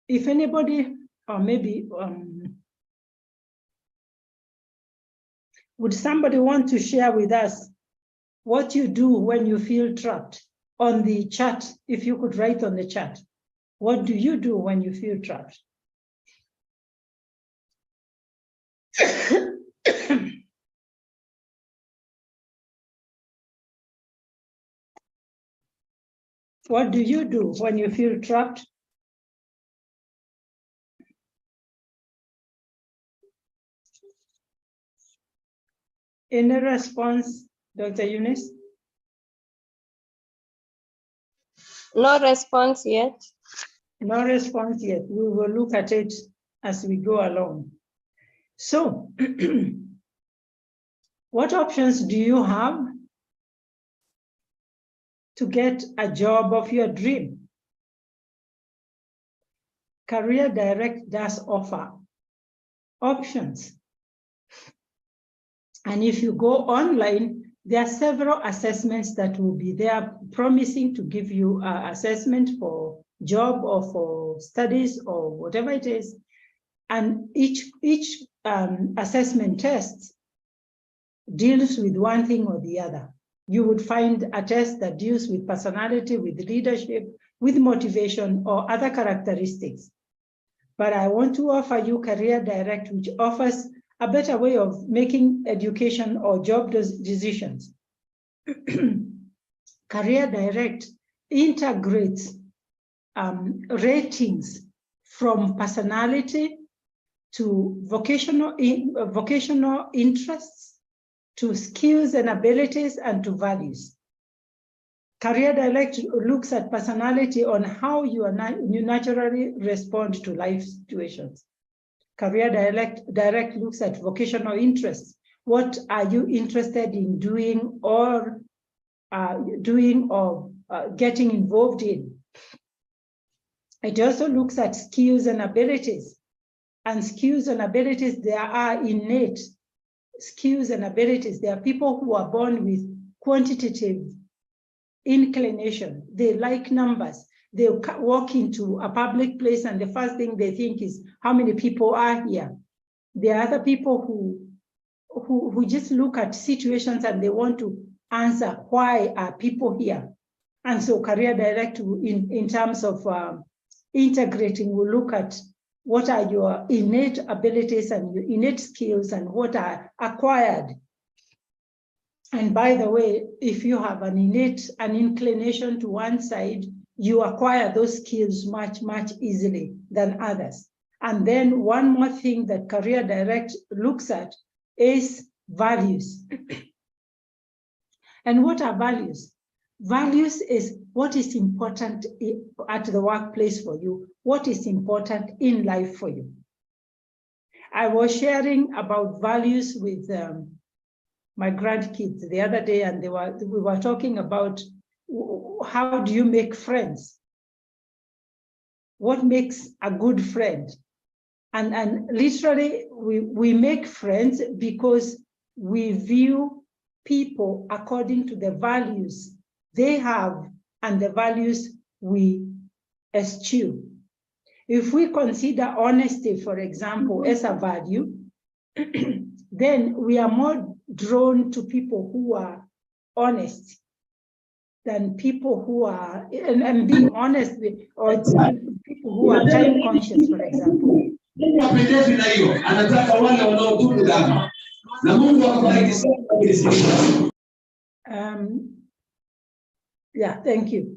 If anybody, or maybe, would somebody want to share with us what you do when you feel trapped? On the chat, if you could write on the chat, what do you do when you feel trapped? What do you do when you feel trapped? Any response, Dr. Eunice? No response yet. No response yet. We will look at it as we go along. So, what options do you have to get a job of your dream? Career Direct does offer options. And if you go online, there are several assessments that will be there promising to give you an assessment for job or for studies or whatever it is. And each assessment test deals with one thing or the other. You would find a test that deals with personality, with leadership, with motivation, or other characteristics. But I want to offer you Career Direct, which offers a better way of making education or job decisions. Career Direct integrates ratings from personality to vocational interests, to skills and abilities, and to values. Career Direct looks at personality on how you naturally respond to life situations. Career Direct looks at vocational interests. What are you interested in doing or getting involved in? It also looks at skills and abilities. And skills and abilities, there are innate skills and abilities. There are people who are born with quantitative inclination. They like numbers. They walk into a public place and the first thing they think is how many people are here. There are other people who just look at situations and they want to answer why are people here. And so Career Direct in terms of integrating will look at what are your innate abilities and your innate skills and what are acquired. And by the way, if you have an inclination to one side, you acquire those skills much, much easily than others. And then one more thing that Career Direct looks at is values. And what are values? Values is what is important at the workplace for you, what is important in life for you. I was sharing about values with my grandkids the other day, and we were talking about how do you make friends? What makes a good friend? And literally, we make friends because we view people according to the values they have and the values we eschew. If we consider honesty, for example, as a value, then we are more drawn to people who are honest than people who are, and being honest, or people who are time conscious, for example. Yeah, thank you.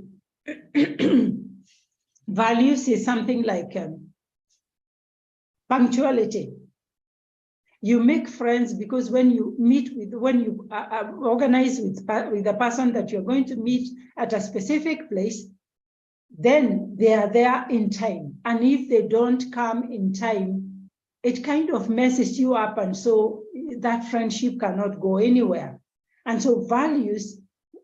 Values is something like punctuality. You make friends because when you organize with the person that you're going to meet at a specific place, then they are there in time. And if they don't come in time, it kind of messes you up. And so that friendship cannot go anywhere. And so values,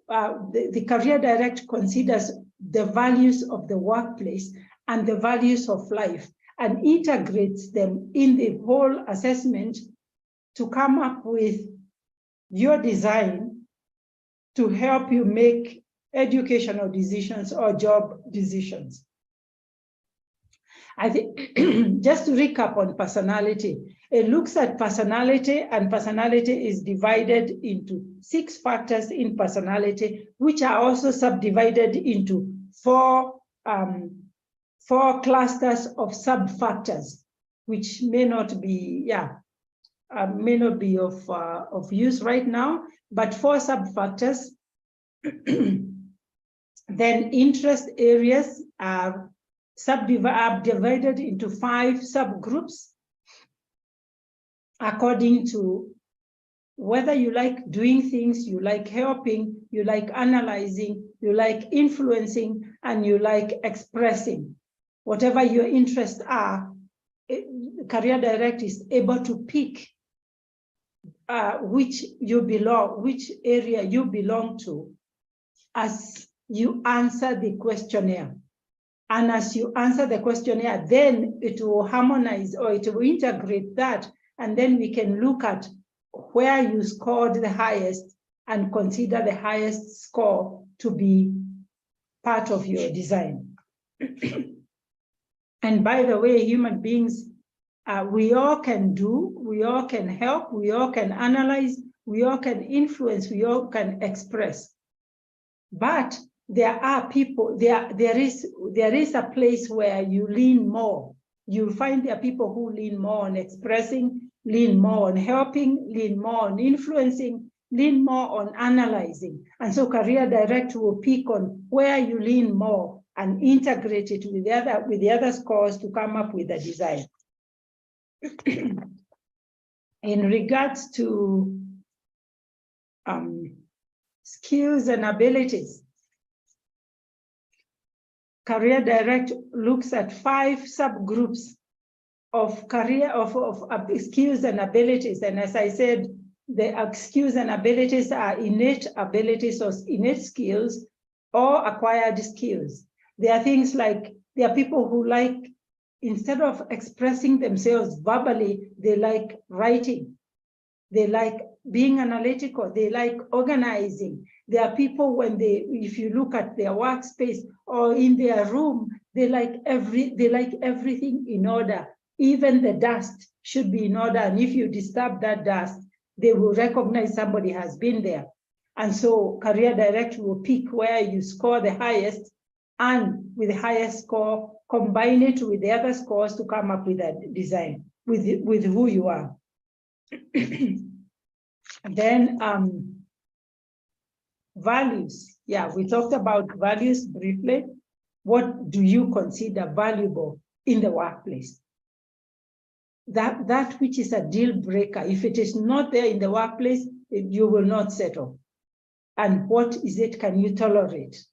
the Career Direct considers the values of the workplace and the values of life and integrates them in the whole assessment to come up with your design to help you make educational decisions or job decisions. I think just to recap on personality, it looks at personality, and personality is divided into 6 factors in personality, which are also subdivided into 4 clusters of sub-factors, which may not be, of use right now, but 4 sub-factors. Then interest areas are divided into 5 subgroups according to whether you like doing things, you like helping, you like analyzing, you like influencing, and you like expressing. Whatever your interests are, Career Direct is able to pick which area you belong to as you answer the questionnaire. And as you answer the questionnaire, then it will harmonize, or it will integrate that. And then we can look at where you scored the highest and consider the highest score to be part of your design. And by the way, human beings, we all can do, we all can help, we all can analyze, we all can influence, we all can express. But there are people, there is a place where you lean more. You'll find there are people who lean more on expressing, lean more on helping, lean more on influencing, lean more on analyzing. And so Career Direct will pick on where you lean more and integrate it with the other scores to come up with a design. In regards to skills and abilities, Career Direct looks at 5 subgroups of skills and abilities. And as I said, the skills and abilities are innate abilities or innate skills or acquired skills. There are things like, there are people who like, instead of expressing themselves verbally, they like writing. They like being analytical. They like organizing. There are people if you look at their workspace or in their room, they like everything in order. Even the dust should be in order. And if you disturb that dust, they will recognize somebody has been there. And so Career Direct will pick where you score the highest, and with the highest score, combine it with the other scores to come up with a design with who you are. Then values. Yeah, we talked about values briefly. What do you consider valuable in the workplace? That which is a deal breaker. If it is not there in the workplace, you will not settle. And what is it can you tolerate?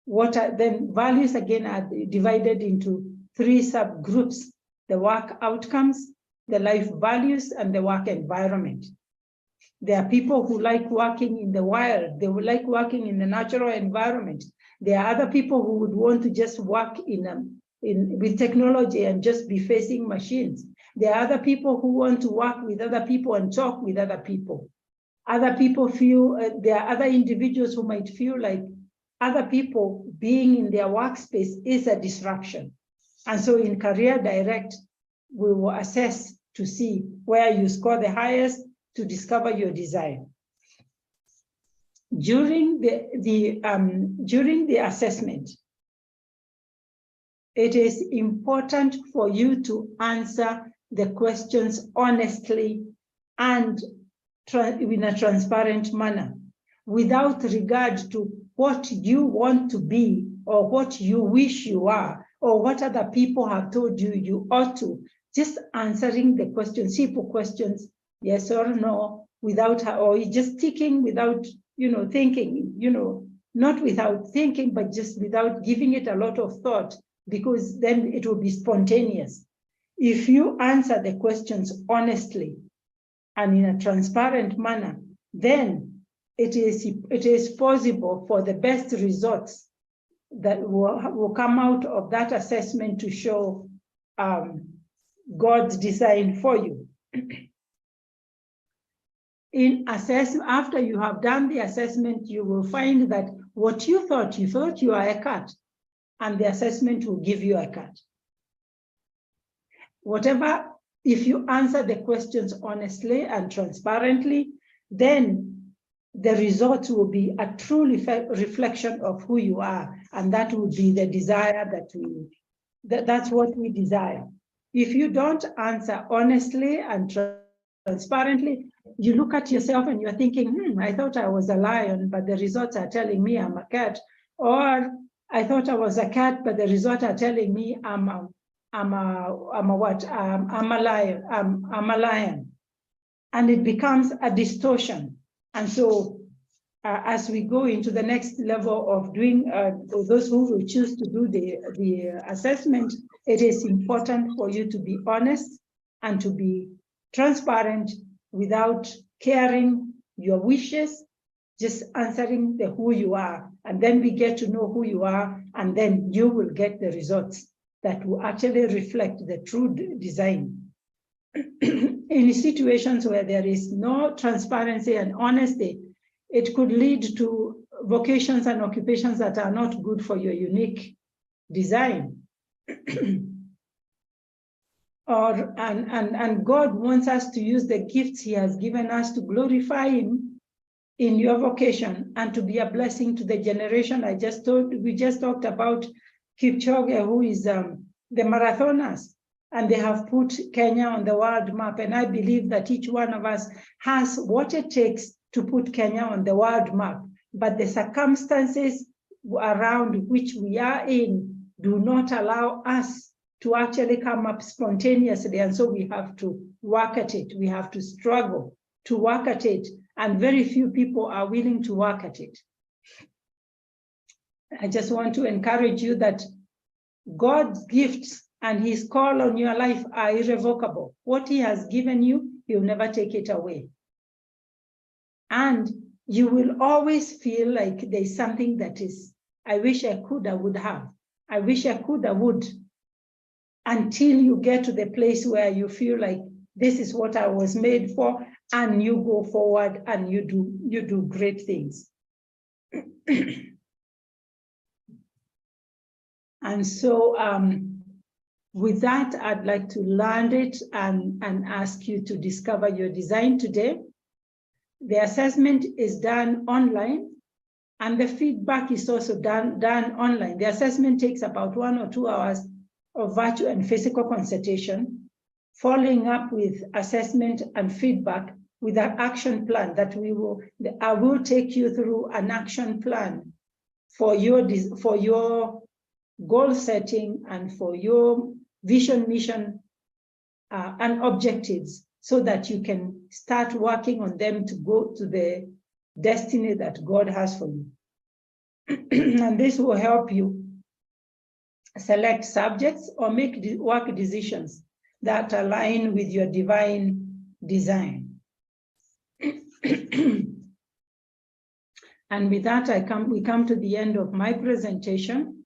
Then values again are divided into 3 subgroups: the work outcomes, the life values, and the work environment. There are people who like working in the wild. They would like working in the natural environment. There are other people who would want to just work with technology and just be facing machines. There are other people who want to work with other people and talk with other people. Other people feel, there are other individuals who might feel like other people being in their workspace is a disruption. And so in Career Direct, we will assess to see where you score the highest to discover your design. During the assessment, it is important for you to answer the questions honestly and in a transparent manner, without regard to what you want to be or what you wish you are or what other people have told you you ought to. Just answering the questions, simple questions, yes or no, without, or just ticking without, thinking, not without thinking, but just without giving it a lot of thought, because then it will be spontaneous. If you answer the questions honestly and in a transparent manner, then it is possible for the best results that will come out of that assessment to show God's design for you. After you have done the assessment, you will find that what you thought you are a cat, and the assessment will give you a cat. Whatever, if you answer the questions honestly and transparently, then the results will be a true reflection of who you are, and that will be the desire that's what we desire. If you don't answer honestly and transparently, you look at yourself and you're thinking, I thought I was a lion, but the results are telling me I'm a cat. Or I thought I was a cat, but the results are telling me I'm a lion. And it becomes a distortion. And so as we go into the next level of doing, those who will choose to do the assessment, it is important for you to be honest and to be transparent without caring your wishes, just answering the who you are. And then we get to know who you are, and then you will get the results that will actually reflect the true design. In situations where there is no transparency and honesty, it could lead to vocations and occupations that are not good for your unique design. And God wants us to use the gifts he has given us to glorify him in your vocation and to be a blessing to the generation. We just talked about Kipchoge, who is the marathoners, and they have put Kenya on the world map. And I believe that each one of us has what it takes to put Kenya on the world map. But the circumstances around which we are in do not allow us to actually come up spontaneously. And so we have to work at it. We have to struggle to work at it. And very few people are willing to work at it. I just want to encourage you that God's gifts and his call on your life are irrevocable. What he has given you, he'll never take it away. And you will always feel like there's something that is, I wish I could, I would have. I wish I could, I would. Until you get to the place where you feel like this is what I was made for, and you go forward and you do great things. And so with that, I'd like to land it and ask you to discover your design today. The assessment is done online, and the feedback is also done online. The assessment takes about 1 or 2 hours of virtual and physical consultation, following up with assessment and feedback with an action plan that I will take you through an action plan for your goal setting and for your vision, mission, and objectives, so that you can start working on them to go to the destiny that God has for you. And this will help you select subjects or make work decisions that align with your divine design. And with that, we come to the end of my presentation.